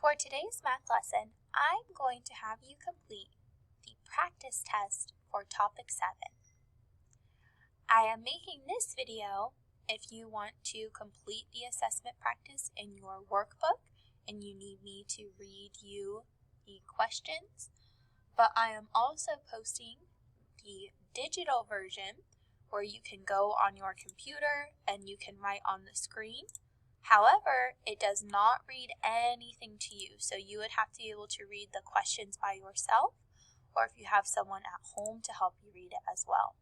For today's math lesson, I'm going to have you complete the practice test for topic 7. I am making this video if you want to complete the assessment practice in your workbook and you need me to read you the questions, but I am also posting the digital version where you can go on your computer and you can write on the screen. However, it does not read anything to you, so you would have to be able to read the questions by yourself, or if you have someone at home to help you read it as well.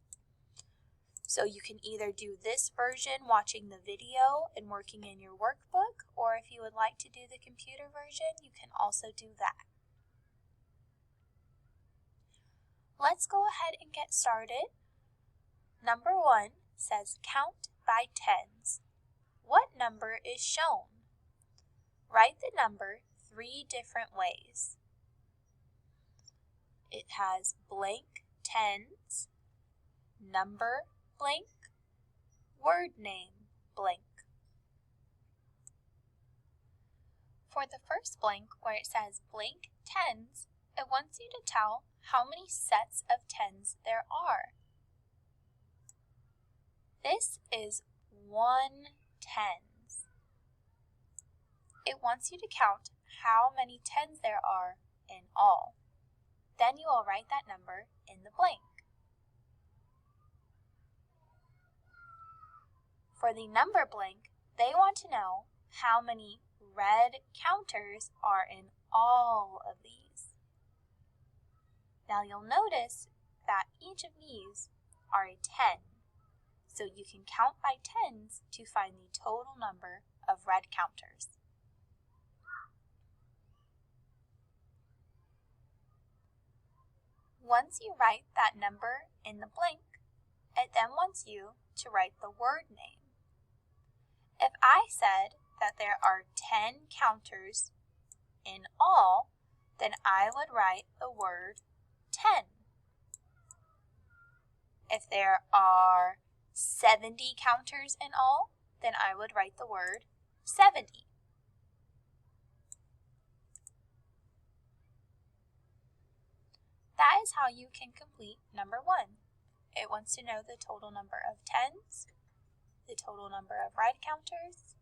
So you can either do this version watching the video and working in your workbook, or if you would like to do the computer version, you can also do that. Let's go ahead and get started. Number 1 says count by tens. What number is shown? Write the number 3 different ways. It has blank tens, number blank, word name blank. For the first blank where it says blank tens, it wants you to tell how many sets of tens there are. This is 1 tens. It wants you to count how many tens there are in all. Then you will write that number in the blank. For the number blank, they want to know how many red counters are in all of these. Now you'll notice that each of these are a 10. So you can count by tens to find the total number of red counters. Once you write that number in the blank, it then wants you to write the word name. If I said that there are 10 counters in all, then I would write the word 10. If there are 70 counters in all, then I would write the word 70. That is how you can complete number 1. It wants to know the total number of tens, the total number of red counters,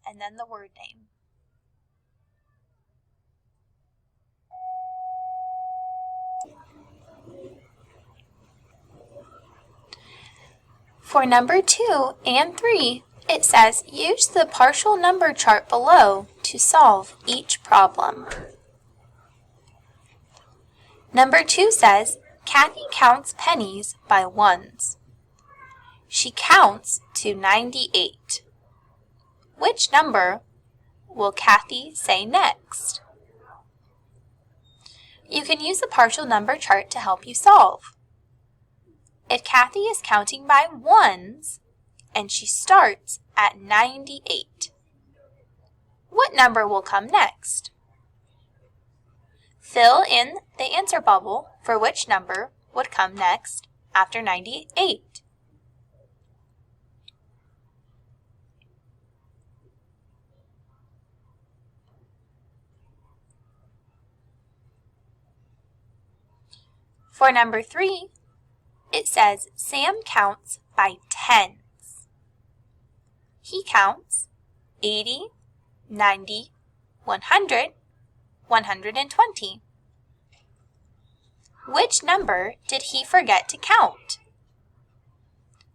and then the word name. For number 2 and 3, it says use the partial number chart below to solve each problem. Number 2 says Kathy counts pennies by ones. She counts to 98. Which number will Kathy say next? You can use the partial number chart to help you solve. If Kathy is counting by ones and she starts at 98, what number will come next? Fill in the answer bubble for which number would come next after 98. For number 3, it says Sam counts by tens. He counts 80, 90, 100, 120. Which number did he forget to count?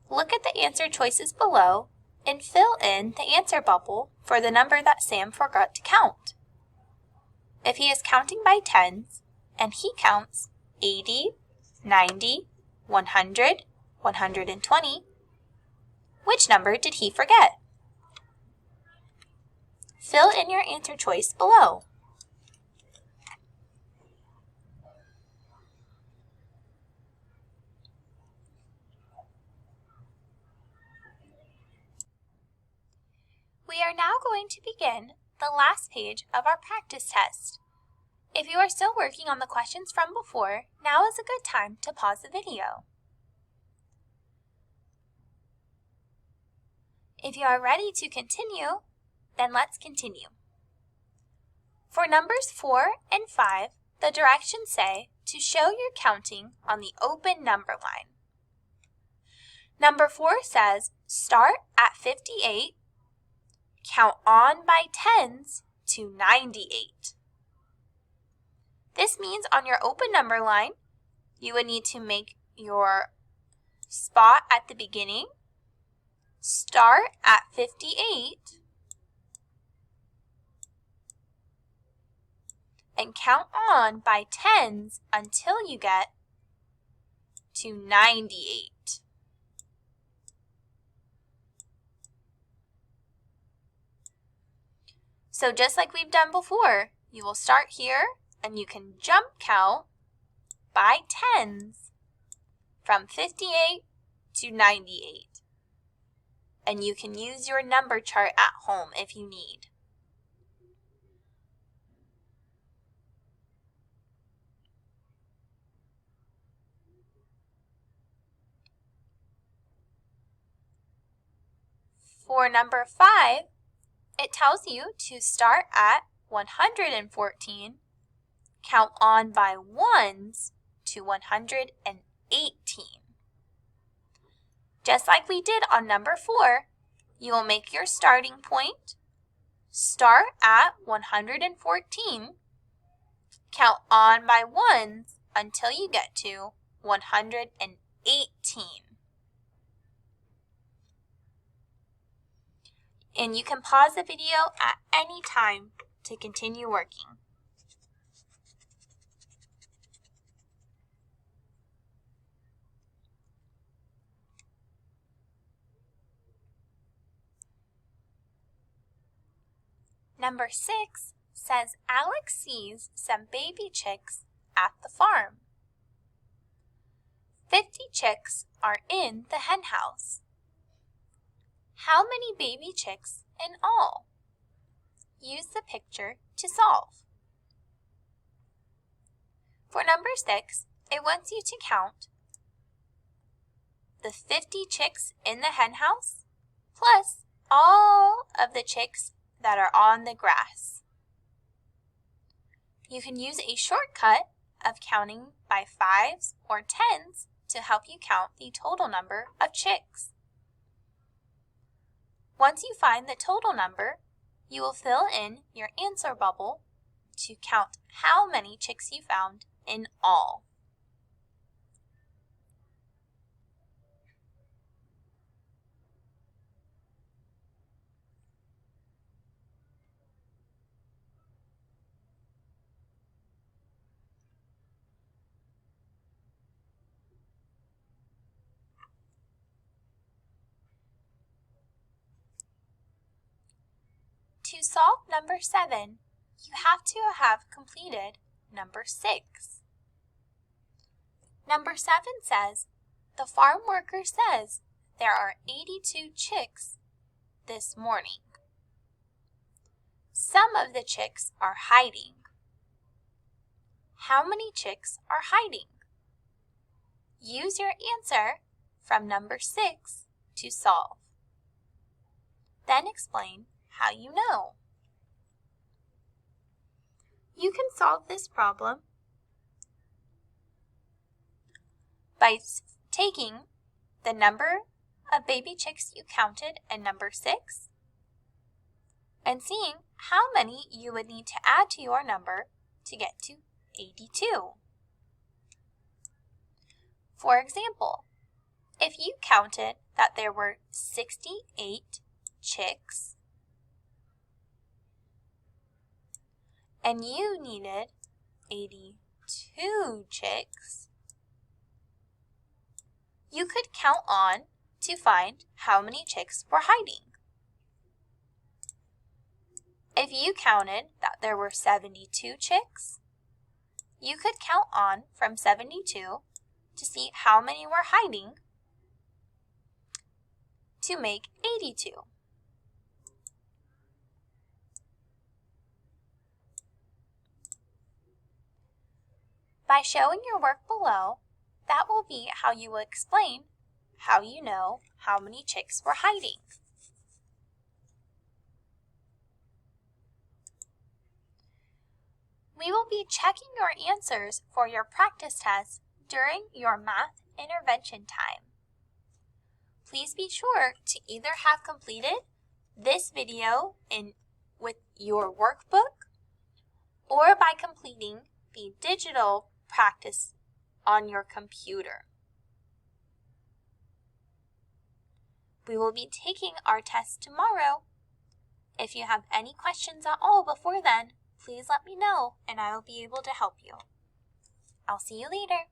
Look at the answer choices below and fill in the answer bubble for the number that Sam forgot to count. If he is counting by tens and he counts 80, 90, 100, 120, which number did he forget? Fill in your answer choice below. We are now going to begin the last page of our practice test. If you are still working on the questions from before, now is a good time to pause the video. If you are ready to continue, then let's continue. For numbers 4 and 5, the directions say to show your counting on the open number line. Number 4 says start at 58, count on by tens to 98. This means on your open number line, you would need to make your spot at the beginning, start at 58, and count on by tens until you get to 98. So just like we've done before, you will start here and you can jump count by tens from 58 to 98. And you can use your number chart at home if you need. For number 5, it tells you to start at 114, count on by ones to 118. Just like we did on number 4, you will make your starting point, start at 114, count on by ones until you get to 118. And you can pause the video at any time to continue working. Number 6 says Alex sees some baby chicks at the farm. 50 chicks are in the hen house. How many baby chicks in all? Use the picture to solve. For number 6, it wants you to count the 50 chicks in the hen house plus all of the chicks that are on the grass. You can use a shortcut of counting by 5s or 10s to help you count the total number of chicks. Once you find the total number, you will fill in your answer bubble to count how many chicks you found in all. To solve number 7, you have to have completed number 6. Number 7 says, the farm worker says there are 82 chicks this morning. Some of the chicks are hiding. How many chicks are hiding? Use your answer from number 6 to solve. Then explain how you know. You can solve this problem by taking the number of baby chicks you counted in number 6 and seeing how many you would need to add to your number to get to 82. For example, if you counted that there were 68 chicks and you needed 82 chicks, you could count on to find how many chicks were hiding. If you counted that there were 72 chicks, you could count on from 72 to see how many were hiding to make 82. By showing your work below, that will be how you will explain how you know how many chicks were hiding. We will be checking your answers for your practice test during your math intervention time. Please be sure to either have completed this video with your workbook or by completing the digital practice on your computer. We will be taking our test tomorrow. If you have any questions at all before then, please let me know and I will be able to help you. I'll see you later.